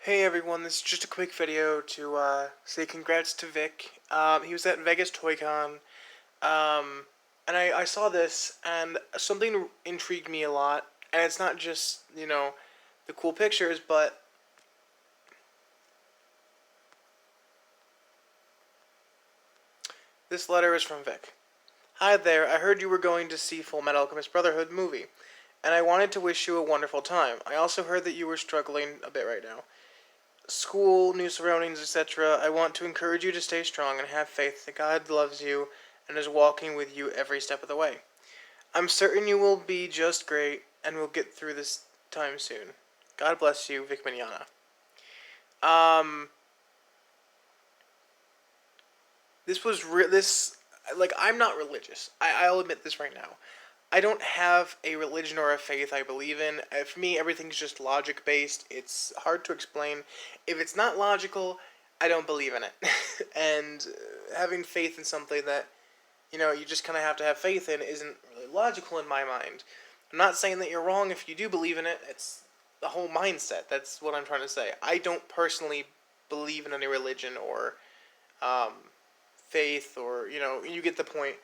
Hey everyone, this is just a quick video to say congrats to Vic. He was at Vegas ToyCon, and I saw this, and something intrigued me a lot. And it's not just, the cool pictures, but this letter is from Vic. Hi there, I heard you were going to see Full Metal Alchemist Brotherhood movie, and I wanted to wish you a wonderful time. I also heard that you were struggling a bit right now. School, new surroundings, etc., I want to encourage you to stay strong and have faith that God loves you and is walking with you every step of the way. I'm certain you will be just great and we'll get through this time soon. God bless you, Vic Mignogna. Um, this was I'm not religious. I'll admit this right now. I don't have a religion or a faith I believe in. For me, everything's just logic based. It's hard to explain. If it's not logical, I don't believe in it. And having faith in something that, you just kind of have to have faith in isn't really logical in my mind. I'm not saying that you're wrong if you do believe in it. It's the whole mindset. That's what I'm trying to say. I don't personally believe in any religion or um, faith or, you get the point.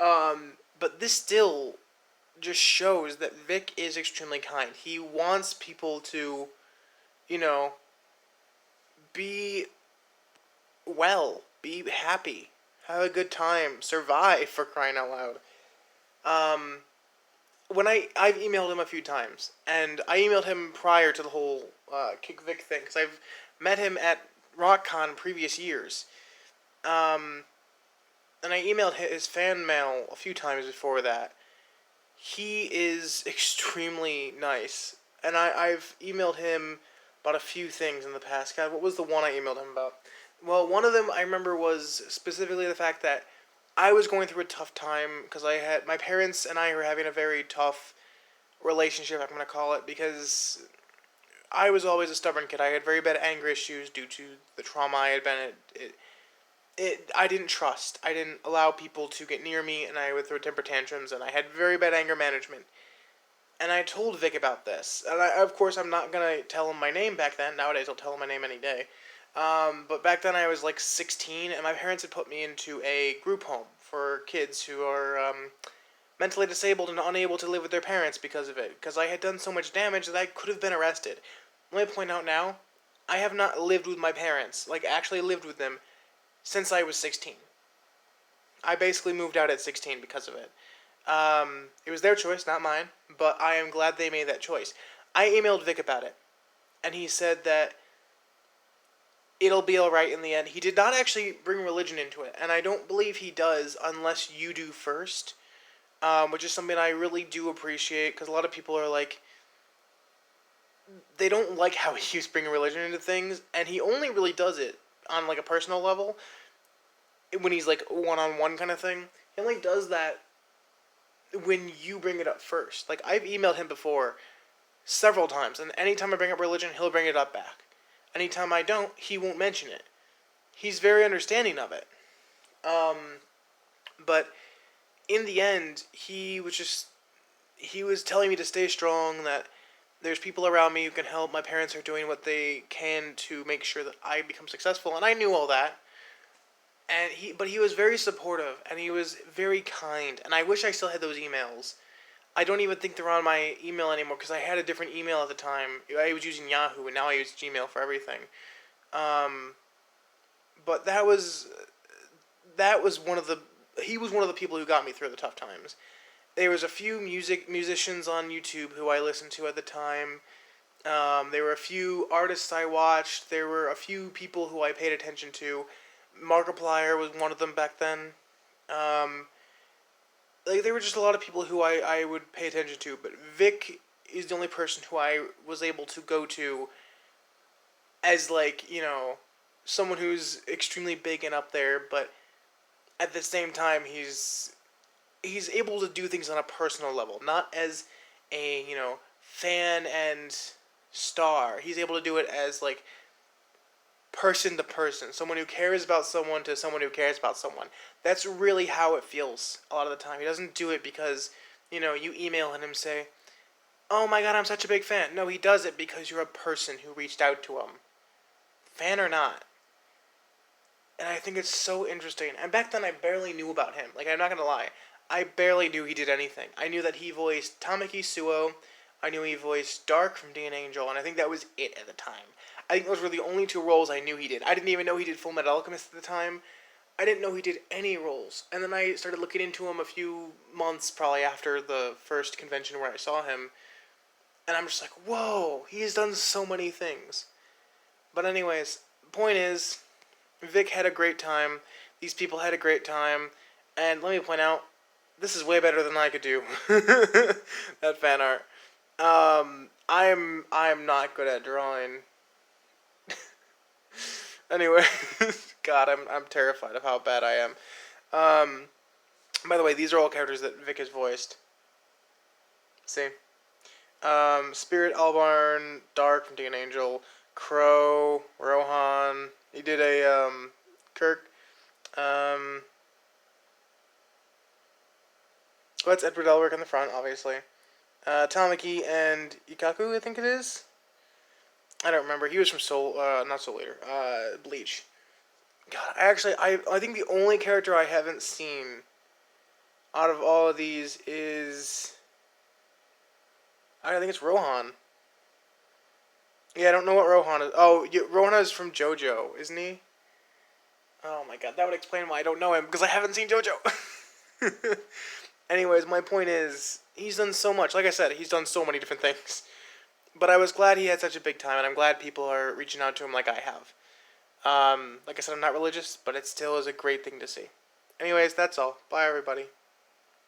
But this still just shows that Vic is extremely kind. He wants people to, you know, be well, be happy, have a good time, survive, for crying out loud. Um, I've emailed him a few times, and I emailed him prior to the whole Kick Vic thing, because I've met him at RockCon previous years. Um, and I emailed his fan mail a few times before that. He is extremely nice, and I've emailed him about a few things in the past. God, what was the one I emailed him about? Well, one of them I remember was specifically the fact that I was going through a tough time because I had my parents and I were having a very tough relationship. I'm gonna call it because I was always a stubborn kid. I had very bad anger issues due to the trauma I had been at. I didn't trust. I didn't allow people to get near me, and I would throw temper tantrums, and I had very bad anger management. And I told Vic about this, and of course I'm not gonna tell him my name back then. Nowadays I'll tell him my name any day. But back then I was like 16, and my parents had put me into a group home for kids who are mentally disabled and unable to live with their parents because of it. Because I had done so much damage that I could have been arrested. Let me point out now, I have not lived with my parents, like actually lived with them, since I was 16. I basically moved out at 16 because of it. It was their choice, not mine, but I am glad they made that choice. I emailed Vic about it, and he said that it'll be alright in the end. He did not actually bring religion into it, and I don't believe he does unless you do first, which is something I really do appreciate, because a lot of people are like, they don't like how he keeps bringing religion into things, and he only really does it on like a personal level when he's like one-on-one kind of thing. He only does that when you bring it up first. Like, I've emailed him before several times, and anytime I bring up religion, he'll bring it up back. Anytime I don't, he won't mention it. He's very understanding of it. But in the end, he was telling me to stay strong, that there's people around me who can help. My parents are doing what they can to make sure that I become successful, and I knew all that. But he was very supportive, and he was very kind, and I wish I still had those emails. I don't even think they're on my email anymore because I had a different email at the time. I was using Yahoo, and now I use Gmail for everything. Um, but that was one of the he was one of the people who got me through the tough times. There was a few musicians on YouTube who I listened to at the time. There were a few artists I watched. There were a few people who I paid attention to. Markiplier was one of them back then. Um, there were just a lot of people who I would pay attention to, but Vic is the only person who I was able to go to as, like, someone who's extremely big and up there, but at the same time he's able to do things on a personal level, not as a, fan and star. He's able to do it as, like, person to person, someone who cares about someone to someone who cares about someone. That's really how it feels a lot of the time. He doesn't do it because, you email him and say, "Oh my god, I'm such a big fan." No, he does it because you're a person who reached out to him. fan or not. And I think it's so interesting. And back then, I barely knew about him. Like, I'm not gonna lie, I barely knew he did anything. I knew that he voiced Tamaki Suo. I knew he voiced Dark from D and Angel, and I think that was it at the time. I think those were the only two roles I knew he did. I didn't even know he did Full Metal Alchemist at the time. I didn't know he did any roles. And then I started looking into him a few months probably after the first convention where I saw him. And I'm just like, whoa, he's done so many things. But anyways, point is, Vic had a great time. These people had a great time. And let me point out, this is way better than I could do. That fan art. I'm not good at drawing. Anyway, God, I'm terrified of how bad I am. Um, by the way, these are all characters that Vic has voiced. See, Spirit, Albarn, Dark from Dean Angel, Crow, Rohan. He did a Kirk. Well, that's Edward Elric in the front, obviously. Tamaki and Ikaku, I think it is. I don't remember. He was from not Soul Eater. Bleach. God, I think the only character I haven't seen out of all of these is, I think it's Rohan. Yeah, I don't know what Rohan is. Oh, yeah, Rohan is from JoJo, isn't he? Oh my god, that would explain why I don't know him, because I haven't seen JoJo. Anyways, my point is, he's done so much. Like I said, he's done so many different things. But I was glad he had such a big time, and I'm glad people are reaching out to him like I have. Like I said, I'm not religious, but it still is a great thing to see. Anyways, that's all. Bye, everybody.